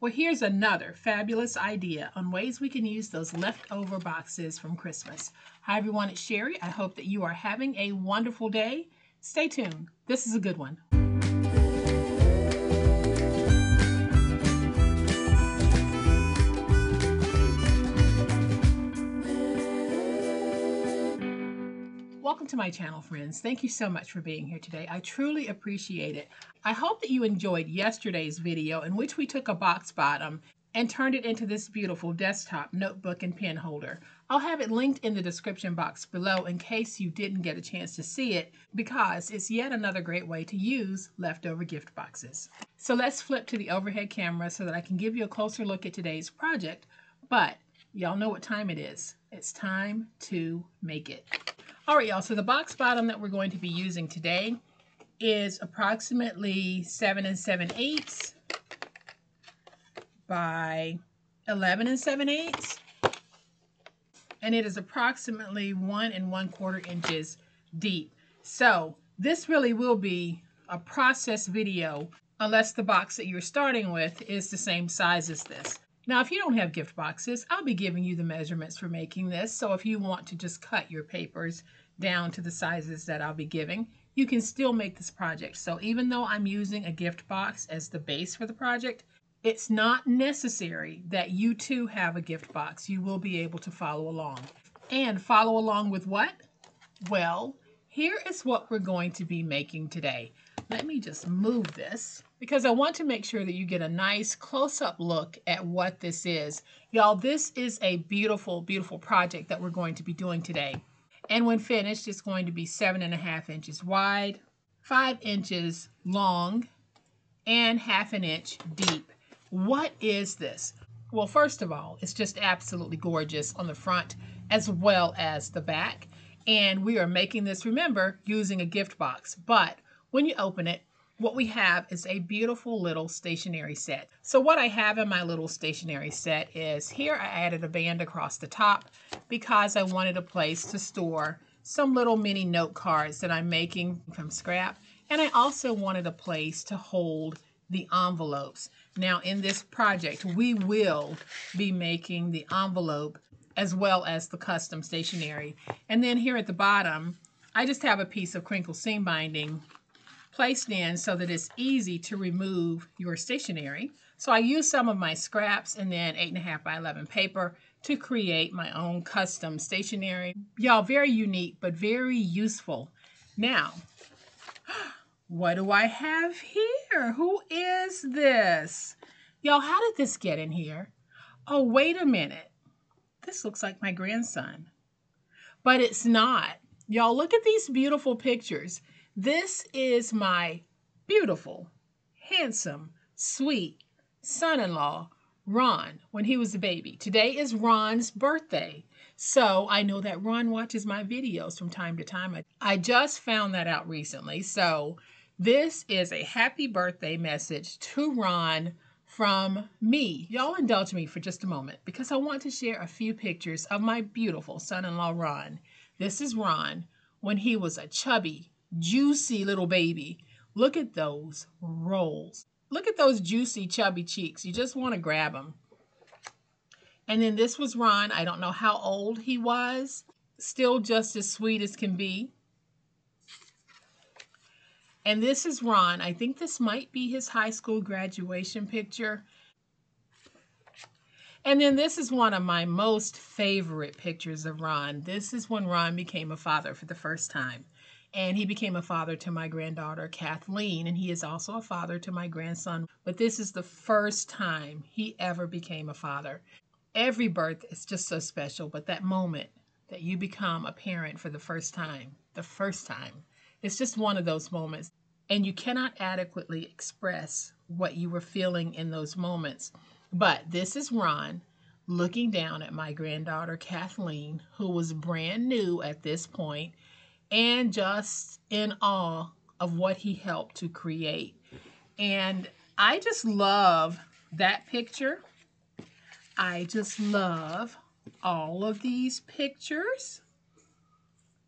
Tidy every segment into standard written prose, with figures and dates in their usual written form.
Well, here's another fabulous idea on ways we can use those leftover boxes from Christmas. Hi everyone, it's Sherry. I hope that you are having a wonderful day. Stay tuned. This is a good one. Welcome to my channel, friends. Thank you so much for being here today. I truly appreciate it. I hope that you enjoyed yesterday's video in which we took a box bottom and turned it into this beautiful desktop notebook and pen holder. I'll have it linked in the description box below in case you didn't get a chance to see it, because it's yet another great way to use leftover gift boxes. So let's flip to the overhead camera so that I can give you a closer look at today's project. But y'all know what time it is. It's time to make it. All right, y'all, so the box bottom that we're going to be using today is approximately 7 7/8 by 11 7/8, and it is approximately 1 1/4 inches deep. So this really will be a process video unless the box that you're starting with is the same size as this. Now, if you don't have gift boxes, I'll be giving you the measurements for making this. So if you want to just cut your papers down to the sizes that I'll be giving, you can still make this project. So even though I'm using a gift box as the base for the project, it's not necessary that you too have a gift box. You will be able to follow along. And follow along with what? Well, here is what we're going to be making today. Let me just move this because I want to make sure that you get a nice close-up look at what this is. Y'all, this is a beautiful, beautiful project that we're going to be doing today. And when finished, it's going to be 7 1/2 inches wide, 5 inches long, and 1/2 inch deep. What is this? Well, first of all, it's just absolutely gorgeous on the front as well as the back. And we are making this, remember, using a gift box. But when you open it, what we have is a beautiful little stationery set. So what I have in my little stationery set is, here I added a band across the top because I wanted a place to store some little mini note cards that I'm making from scrap. And I also wanted a place to hold the envelopes. Now in this project, we will be making the envelope as well as the custom stationery. And then here at the bottom, I just have a piece of crinkle seam binding placed in so that it's easy to remove your stationery. So I used some of my scraps and then 8 1/2 by 11 paper to create my own custom stationery. Y'all, very unique, but very useful. Now, what do I have here? Who is this? Y'all, how did this get in here? Oh, wait a minute. This looks like my grandson, but it's not. Y'all, look at these beautiful pictures. This is my beautiful, handsome, sweet son-in-law, Ron, when he was a baby. Today is Ron's birthday. So I know that Ron watches my videos from time to time. I just found that out recently. So this is a happy birthday message to Ron from me. Y'all indulge me for just a moment because I want to share a few pictures of my beautiful son-in-law, Ron. This is Ron when he was a chubby, juicy little baby. Look at those rolls. Look at those juicy, chubby cheeks. You just want to grab them. And then this was Ron. I don't know how old he was. Still just as sweet as can be. And this is Ron. I think this might be his high school graduation picture. And then this is one of my most favorite pictures of Ron. This is when Ron became a father for the first time. And he became a father to my granddaughter, Kathleen, and he is also a father to my grandson. But this is the first time he ever became a father. Every birth is just so special, but that moment that you become a parent for the first time, it's just one of those moments. And you cannot adequately express what you were feeling in those moments. But this is Ron looking down at my granddaughter, Kathleen, who was brand new at this point, and just in awe of what he helped to create. And I just love that picture. I just love all of these pictures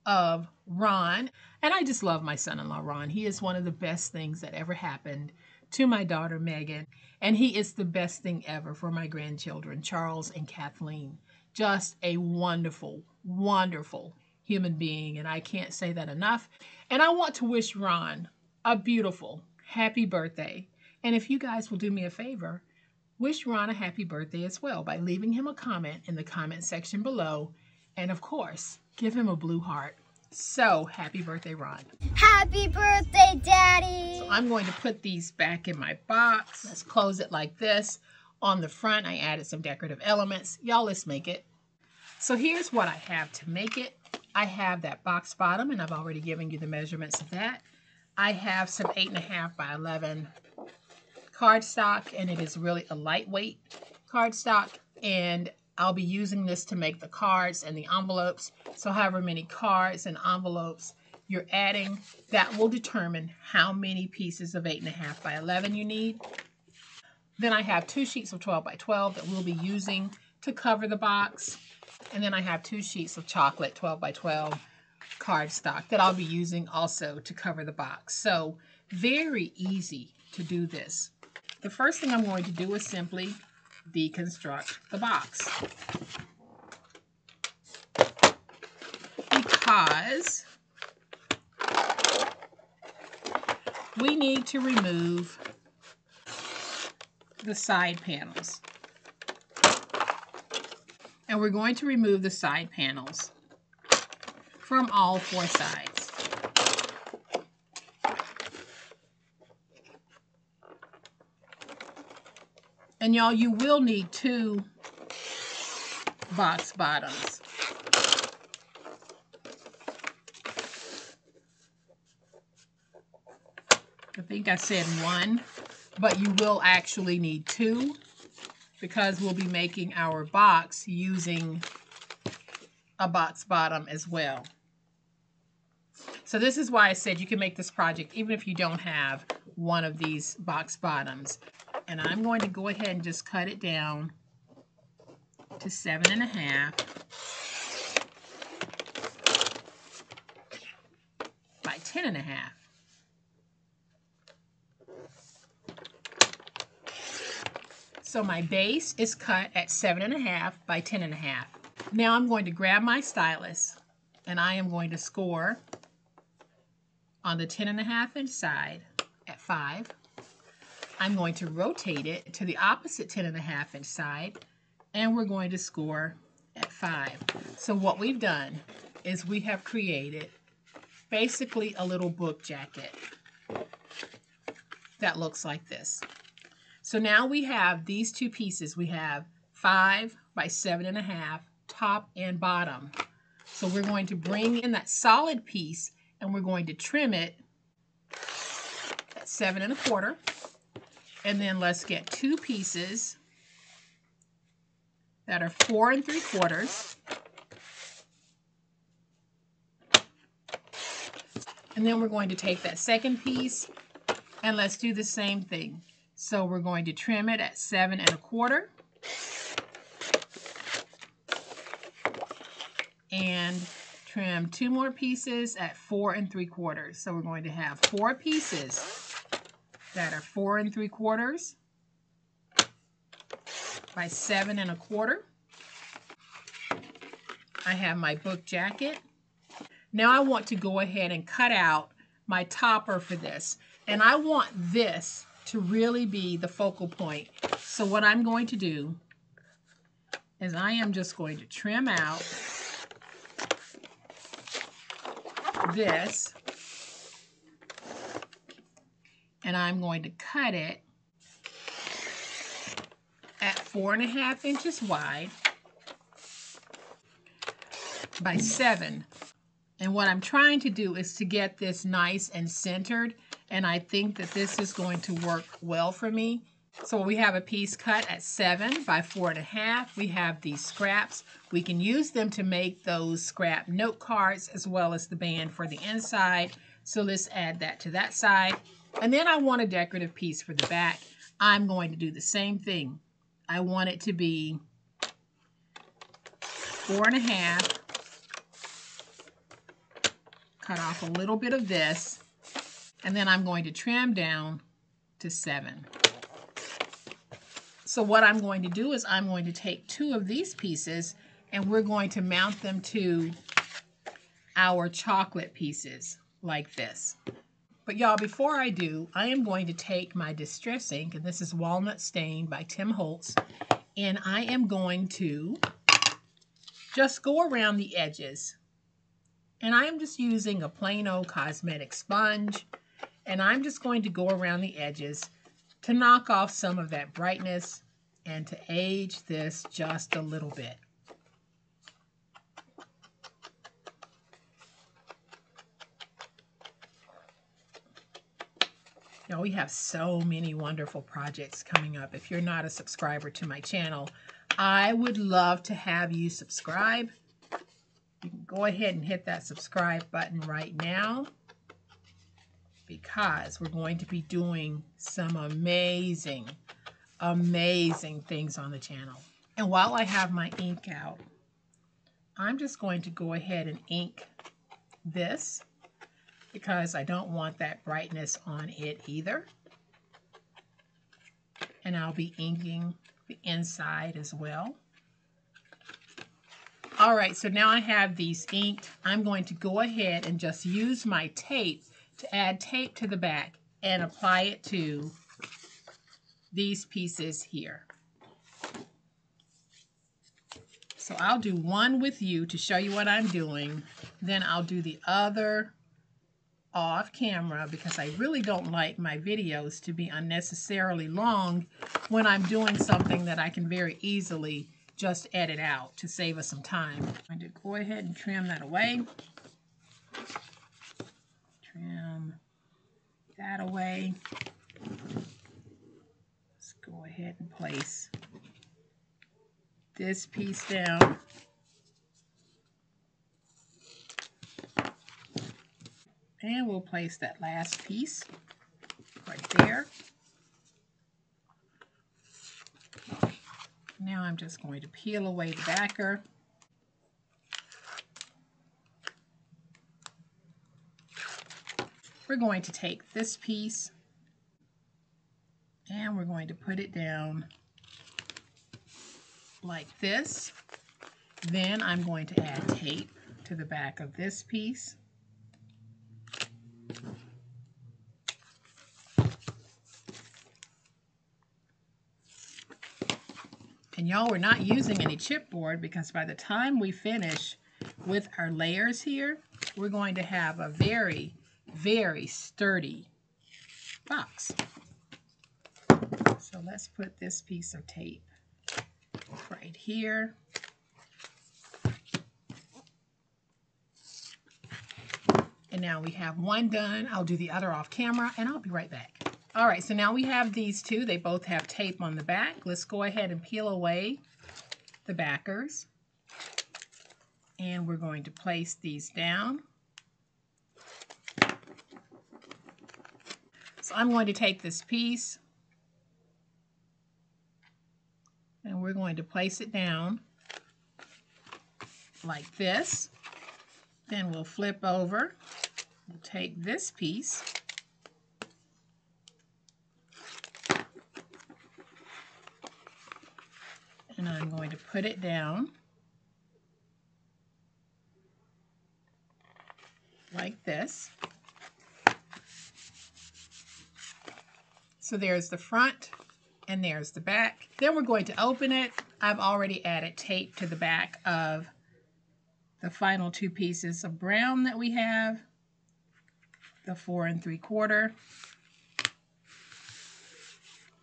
of Ron. And I just love my son-in-law, Ron. He is one of the best things that ever happened to my daughter Megan, and he is the best thing ever for my grandchildren, Charles and Kathleen. Just a wonderful, wonderful human being, and I can't say that enough. And I want to wish Ron a beautiful, happy birthday. And if you guys will do me a favor, wish Ron a happy birthday as well by leaving him a comment in the comment section below. And of course, give him a blue heart. So, happy birthday, Ron. Happy birthday, Daddy. So I'm going to put these back in my box. Let's close it like this. On the front, I added some decorative elements. Y'all, let's make it. So here's what I have to make it. I have that box bottom, and I've already given you the measurements of that. I have some 8.5 by 11 cardstock, and it is really a lightweight cardstock, and I'll be using this to make the cards and the envelopes. So however many cards and envelopes you're adding, that will determine how many pieces of 8.5 by 11 you need. Then I have 2 sheets of 12 by 12 that we'll be using to cover the box. And then I have 2 sheets of chocolate 12 by 12 cardstock that I'll be using also to cover the box. So very easy to do this. The first thing I'm going to do is simply deconstruct the box, because we need to remove the side panels. And we're going to remove the side panels from all 4 sides. And y'all, you will need 2 box bottoms. I think I said 1, but you will actually need 2, because we'll be making our box using a box bottom as well. So this is why I said you can make this project even if you don't have one of these box bottoms. And I'm going to go ahead and just cut it down to 7.5 by 10.5. So my base is cut at 7.5 by 10.5. Now I'm going to grab my stylus, and I am going to score on the 10.5 inch side at 5. I'm going to rotate it to the opposite 10.5 inch side, and we're going to score at 5. So what we've done is we have created basically a little book jacket that looks like this. So now we have these 2 pieces. We have 5 by 7.5, top and bottom. So we're going to bring in that solid piece, and we're going to trim it at 7.25. And then let's get 2 pieces that are 4 3/4. And then we're going to take that second piece, and let's do the same thing. So we're going to trim it at 7.25. And trim 2 more pieces at 4 3/4. So we're going to have 4 pieces that are 4 3/4 by 7.25. I have my book jacket. Now I want to go ahead and cut out my topper for this. And I want this to really be the focal point. So what I'm going to do is I am just going to trim out this, and I'm going to cut it at 4.5 inches wide by 7. And what I'm trying to do is to get this nice and centered, and I think that this is going to work well for me. So we have a piece cut at 7 by 4.5. We have these scraps. We can use them to make those scrap note cards as well as the band for the inside. So let's add that to that side. And then I want a decorative piece for the back. I'm going to do the same thing. I want it to be 4.5. Cut off a little bit of this. And then I'm going to trim down to 7. So what I'm going to do is I'm going to take 2 of these pieces and we're going to mount them to our chocolate pieces like this. But y'all, before I do, I am going to take my Distress ink, and this is Walnut Stain by Tim Holtz, and I am going to just go around the edges. And I am just using a plain old cosmetic sponge, and I'm just going to go around the edges to knock off some of that brightness and to age this just a little bit. Now, we have so many wonderful projects coming up. If you're not a subscriber to my channel, I would love to have you subscribe. You can go ahead and hit that subscribe button right now because we're going to be doing some amazing, amazing things on the channel. And while I have my ink out, I'm just going to go ahead and ink this because I don't want that brightness on it either. And I'll be inking the inside as well. All right, so now I have these inked. I'm going to go ahead and just use my tape to add tape to the back and apply it to these pieces here. So I'll do one with you to show you what I'm doing. Then I'll do the other off camera because I really don't like my videos to be unnecessarily long when I'm doing something that I can very easily just edit out to save us some time. I'm going to go ahead and trim that away. Trim that away. Let's go ahead and place this piece down. And we'll place that last piece right there. Now I'm just going to peel away the backer. We're going to take this piece and we're going to put it down like this. Then I'm going to add tape to the back of this piece. And y'all, we're not using any chipboard because by the time we finish with our layers here, we're going to have a very, very sturdy box. So let's put this piece of tape right here. And now we have one done. I'll do the other off camera and I'll be right back. All right, so now we have these two. They both have tape on the back. Let's go ahead and peel away the backers. And we're going to place these down. So I'm going to take this piece and we're going to place it down like this. Then we'll flip over. We'll take this piece and I'm going to put it down like this. So there's the front and there's the back. Then we're going to open it. I've already added tape to the back of the final two pieces of brown that we have, the 4 3/4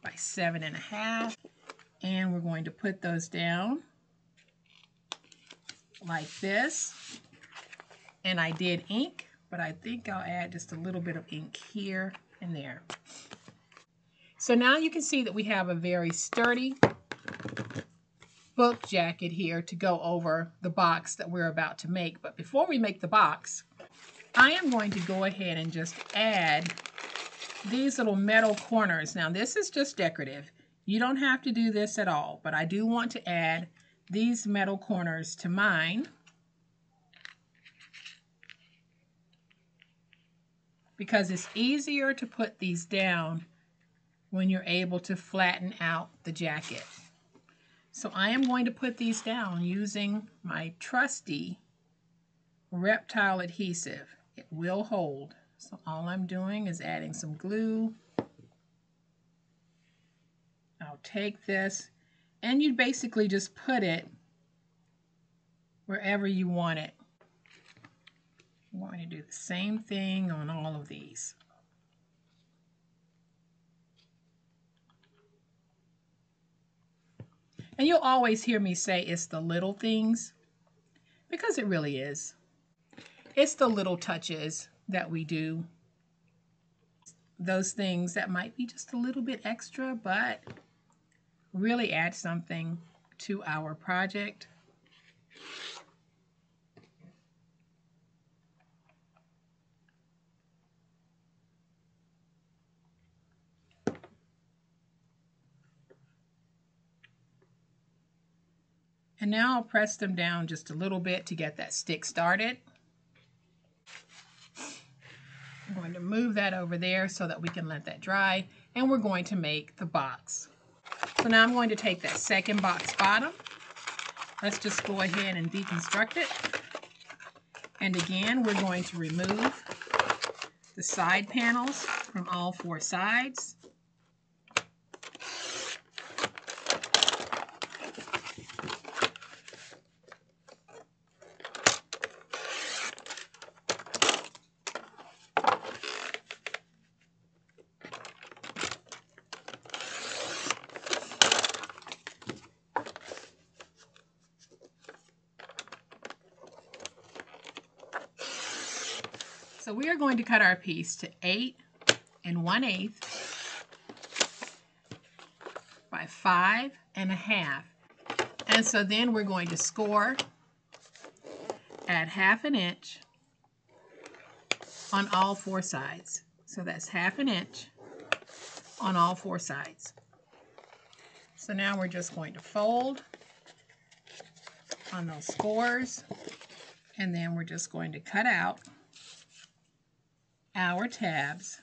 by 7 1/2. And we're going to put those down like this. And I did ink, but I think I'll add just a little bit of ink here and there. So now you can see that we have a very sturdy book jacket here to go over the box that we're about to make. But before we make the box, I am going to go ahead and just add these little metal corners. Now this is just decorative. You don't have to do this at all, but I do want to add these metal corners to mine because it's easier to put these down when you're able to flatten out the jacket. So I am going to put these down using my trusty Reptile adhesive. It will hold. So all I'm doing is adding some glue. I'll take this, and you basically just put it wherever you want it. I'm going to do the same thing on all of these. And you'll always hear me say it's the little things, because it really is. It's the little touches that we do. Those things that might be just a little bit extra, but really add something to our project. And now I'll press them down just a little bit to get that stick started. I'm going to move that over there so that we can let that dry, and we're going to make the box. So now I'm going to take that second box bottom. Let's just go ahead and deconstruct it. And again, we're going to remove the side panels from all four sides. So we are going to cut our piece to 8 1/8 by 5 1/2. And so then we're going to score at 1/2 inch on all four sides. So that's 1/2 inch on all four sides. So now we're just going to fold on those scores, and then we're just going to cut out our tabs.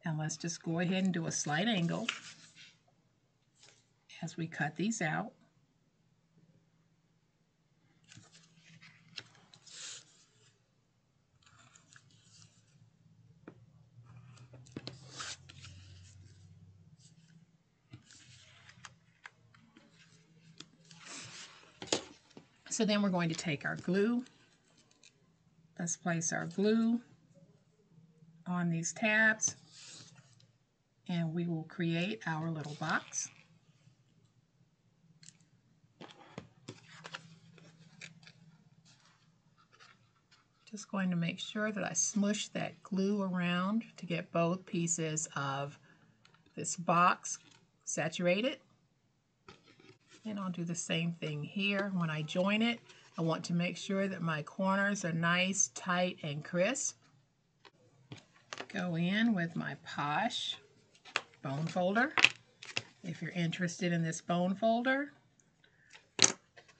And let's just go ahead and do a slight angle as we cut these out. So then we're going to take our glue. Let's place our glue on these tabs, and we will create our little box. Just going to make sure that I smush that glue around to get both pieces of this box saturated. And I'll do the same thing here. When I join it, I want to make sure that my corners are nice, tight, and crisp. Go in with my Posh bone folder, if you're interested in this bone folder,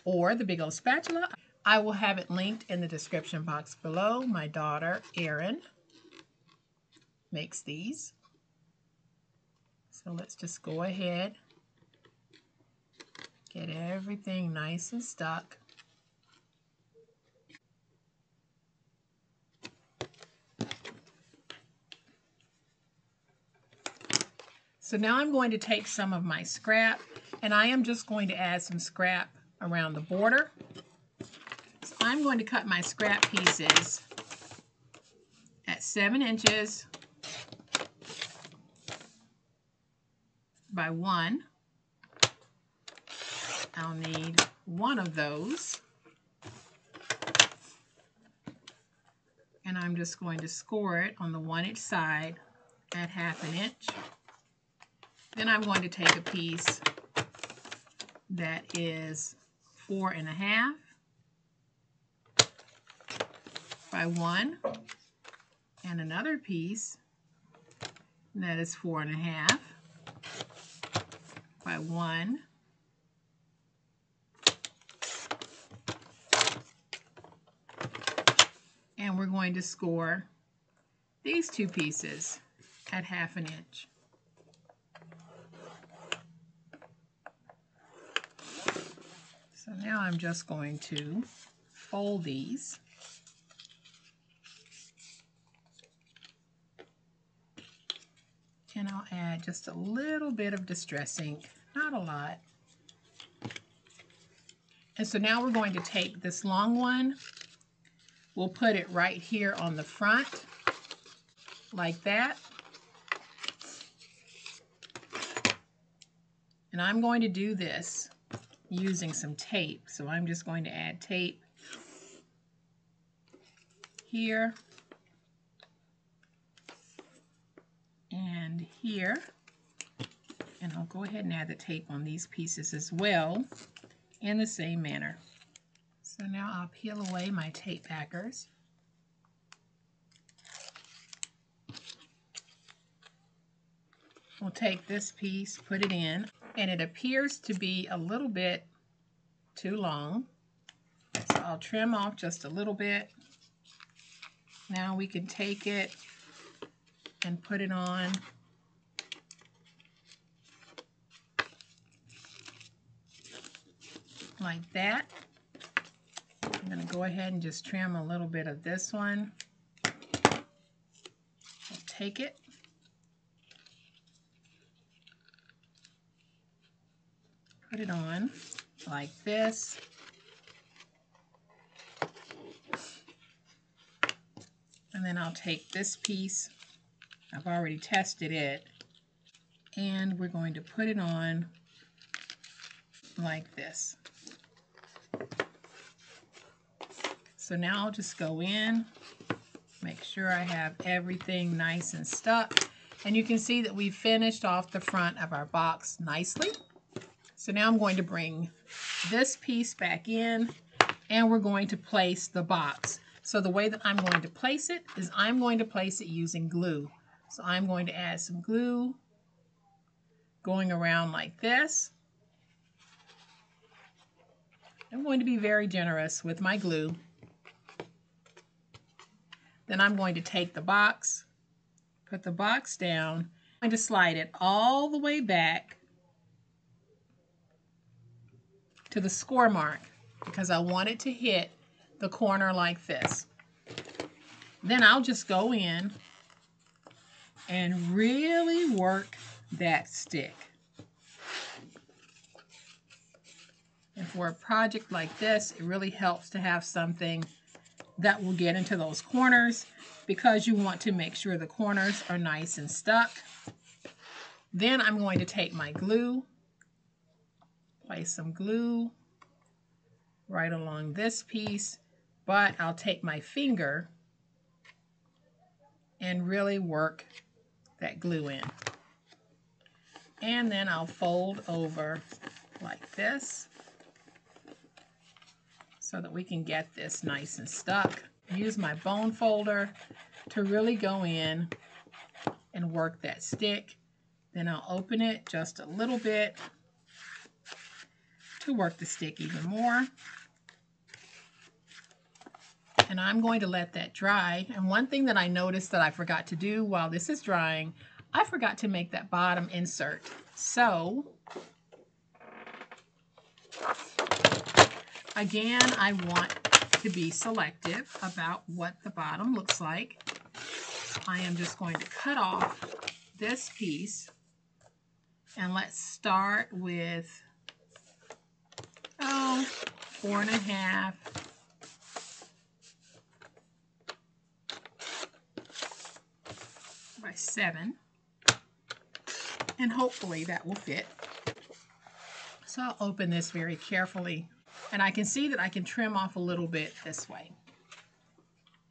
or the big old spatula. I will have it linked in the description box below. My daughter, Erin, makes these. So let's just go ahead, get everything nice and stuck. So now I'm going to take some of my scrap, and I am just going to add some scrap around the border. So I'm going to cut my scrap pieces at 7 inches by 1. I'll need one of those. And I'm just going to score it on the 1 inch side at 1/2 inch. Then I'm going to take a piece that is 4 1/2 by 1, and another piece that is 4 1/2 by 1, and we're going to score these two pieces at 1/2 inch. So now I'm just going to fold these. And I'll add just a little bit of Distress ink, not a lot. And so now we're going to take this long one, we'll put it right here on the front, like that. And I'm going to do this using some tape. So I'm just going to add tape here and here. And I'll go ahead and add the tape on these pieces as well in the same manner. So now I'll peel away my tape backers. We'll take this piece, put it in, and it appears to be a little bit too long. So I'll trim off just a little bit. Now we can take it and put it on. Like that. I'm going to go ahead and just trim a little bit of this one. I'll take it. Put it on like this. And then I'll take this piece. I've already tested it. And we're going to put it on like this. So now I'll just go in, make sure I have everything nice and stuck. And you can see that we finished off the front of our box nicely. So now I'm going to bring this piece back in and we're going to place the box. So the way that I'm going to place it is I'm going to place it using glue. So I'm going to add some glue going around like this. I'm going to be very generous with my glue. Then I'm going to take the box, put the box down. I'm going to slide it all the way back to the score mark because I want it to hit the corner like this. Then I'll just go in and really work that stick. And for a project like this, it really helps to have something that will get into those corners because you want to make sure the corners are nice and stuck. Then I'm going to take my glue, place some glue right along this piece, but I'll take my finger and really work that glue in. And then I'll fold over like this so that we can get this nice and stuck. Use my bone folder to really go in and work that stick. Then I'll open it just a little bit to work the stick even more. And I'm going to let that dry. And one thing that I noticed that I forgot to do while this is drying, I forgot to make that bottom insert. So again, I want to be selective about what the bottom looks like. I am just going to cut off this piece, and let's start with 4.5 by 7, and hopefully that will fit. So I'll open this very carefully. And I can see that I can trim off a little bit this way.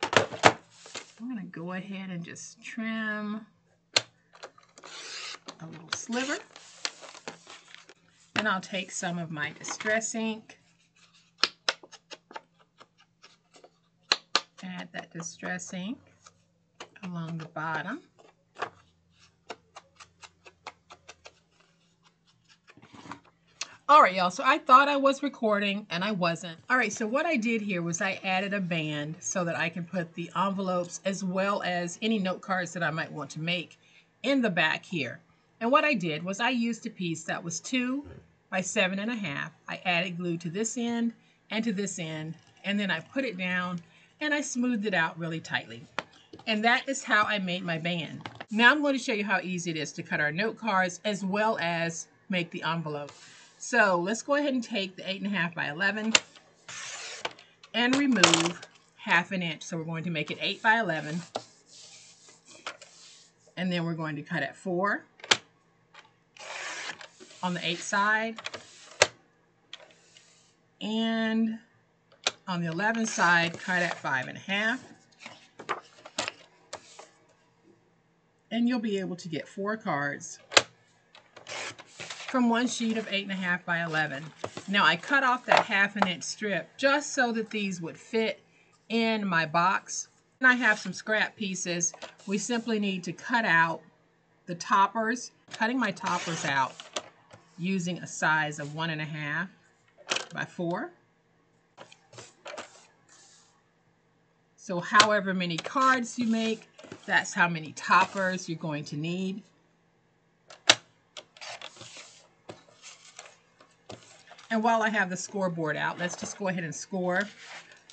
I'm going to go ahead and just trim a little sliver. Then I'll take some of my Distress ink, add that Distress ink along the bottom. All right, y'all, so I thought I was recording and I wasn't. All right, so what I did here was I added a band so that I can put the envelopes as well as any note cards that I might want to make in the back here. And what I did was I used a piece that was 2 by 7.5. I added glue to this end and to this end, and then I put it down and I smoothed it out really tightly. And that is how I made my band. Now I'm going to show you how easy it is to cut our note cards as well as make the envelope. So let's go ahead and take the 8.5 by 11 and remove 1/2 inch. So we're going to make it 8 by 11. And then we're going to cut at 4 on the 8 side. And on the 11 side, cut at 5.5. And you'll be able to get 4 cards from one sheet of 8.5 by 11. Now I cut off that 1/2 inch strip just so that these would fit in my box. And I have some scrap pieces. We simply need to cut out the toppers. Cutting my toppers out using a size of 1.5 by 4. So however many cards you make, that's how many toppers you're going to need. And while I have the scoreboard out, let's just go ahead and score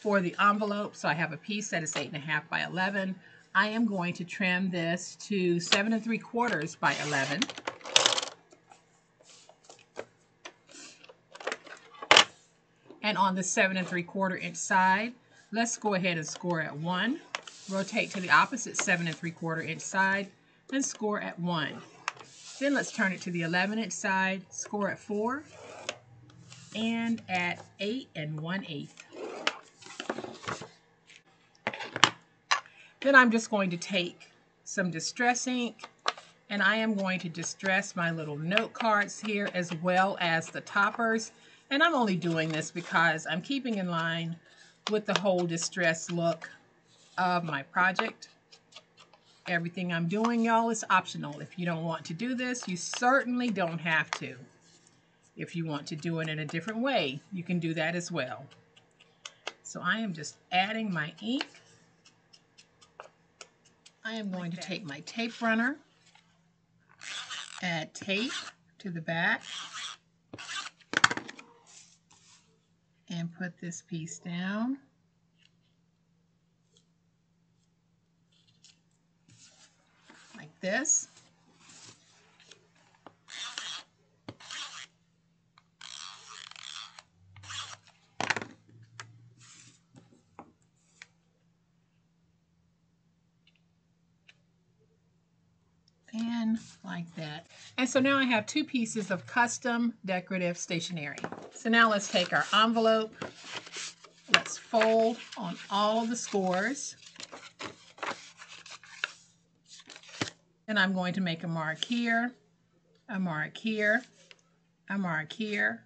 for the envelope. So I have a piece that is 8.5 by 11. I am going to trim this to 7 3/4 by 11. And on the 7 3/4 inch side, let's go ahead and score at 1. Rotate to the opposite 7 3/4 inch side and score at 1. Then let's turn it to the 11 inch side, score at 4 and at 8 1/8. Then I'm just going to take some distress ink and I am going to distress my little note cards here as well as the toppers. And I'm only doing this because I'm keeping in line with the whole distress look of my project. Everything I'm doing, y'all, is optional. If you don't want to do this, you certainly don't have to. If you want to do it in a different way, you can do that as well. So I am just adding my ink. I am going to take my tape runner, add tape to the back, and put this piece down. Like this. And like that. And so now I have 2 pieces of custom decorative stationery. So now let's take our envelope. Let's fold on all of the scores. And I'm going to make a mark here, a mark here, a mark here,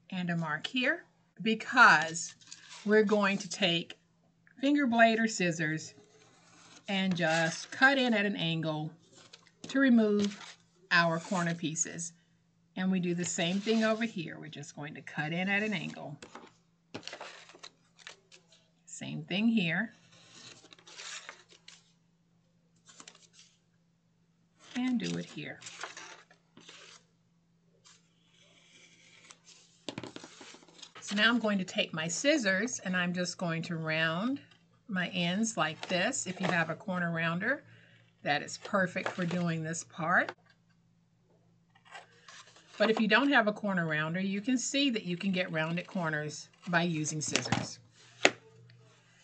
and a mark here, because we're going to take finger blade or scissors and just cut in at an angle to remove our corner pieces. And we do the same thing over here. We're just going to cut in at an angle. Same thing here. And do it here. So now I'm going to take my scissors and I'm just going to round my ends like this. If you have a corner rounder, that is perfect for doing this part. But if you don't have a corner rounder, you can see that you can get rounded corners by using scissors.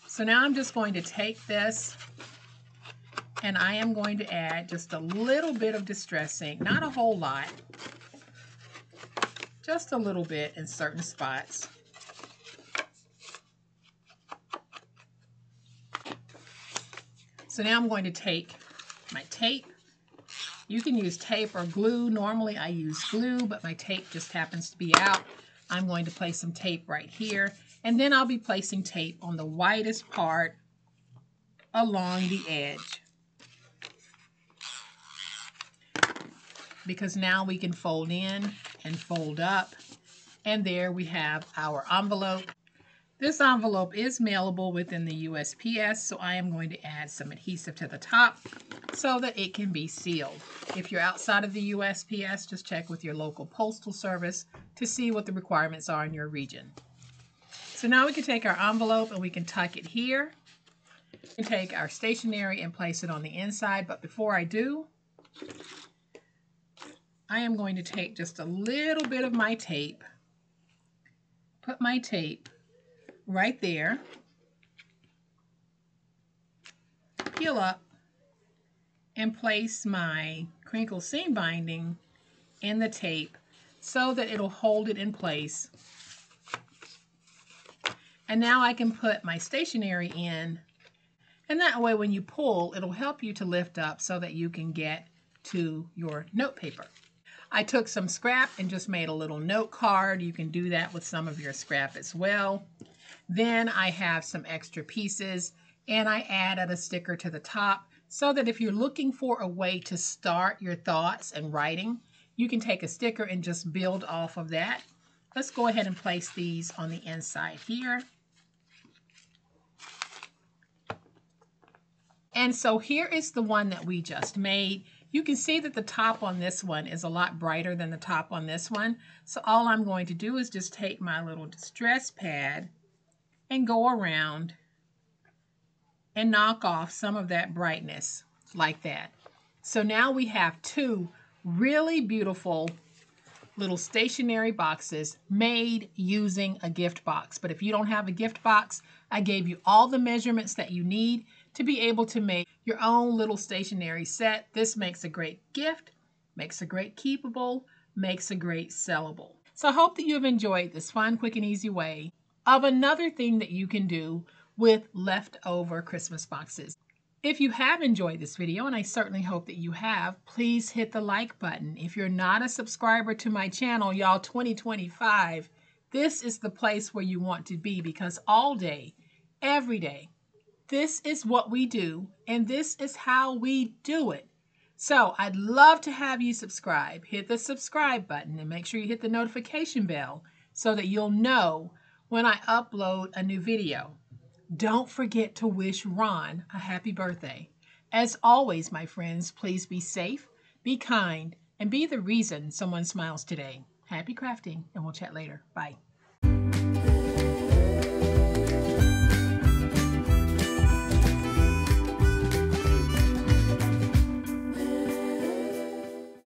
So now I'm just going to take this and I am going to add just a little bit of distress ink, not a whole lot, just a little bit in certain spots. So now I'm going to take my tape. You can use tape or glue. Normally I use glue, but my tape just happens to be out. I'm going to place some tape right here, and then I'll be placing tape on the widest part along the edge. Because now we can fold in and fold up, and there we have our envelope. This envelope is mailable within the USPS, so I am going to add some adhesive to the top so that it can be sealed. If you're outside of the USPS, just check with your local postal service to see what the requirements are in your region. So now we can take our envelope and we can tuck it here. We can take our stationery and place it on the inside, but before I do, I am going to take just a little bit of my tape, put my tape right there, peel up, and place my crinkle seam binding in the tape so that it'll hold it in place. And now I can put my stationery in, and that way when you pull, it'll help you to lift up so that you can get to your note paper. I took some scrap and just made a little note card. You can do that with some of your scrap as well. Then I have some extra pieces and I added a sticker to the top so that if you're looking for a way to start your thoughts and writing, you can take a sticker and just build off of that. Let's go ahead and place these on the inside here. And so here is the one that we just made. You can see that the top on this one is a lot brighter than the top on this one. So all I'm going to do is just take my little distress pad and go around and knock off some of that brightness like that. So now we have two really beautiful little stationery boxes made using a gift box. But if you don't have a gift box, I gave you all the measurements that you need to be able to make your own little stationery set. This makes a great gift, makes a great keepable, makes a great sellable. So I hope that you have enjoyed this fun, quick, and easy way of another thing that you can do with leftover Christmas boxes. If you have enjoyed this video, and I certainly hope that you have, please hit the like button. If you're not a subscriber to my channel, y'all, 2025, this is the place where you want to be, because all day, every day, this is what we do, and this is how we do it. So I'd love to have you subscribe. Hit the subscribe button and make sure you hit the notification bell so that you'll know when I upload a new video. Don't forget to wish Ron a happy birthday. As always, my friends, please be safe, be kind, and be the reason someone smiles today. Happy crafting, and we'll chat later. Bye.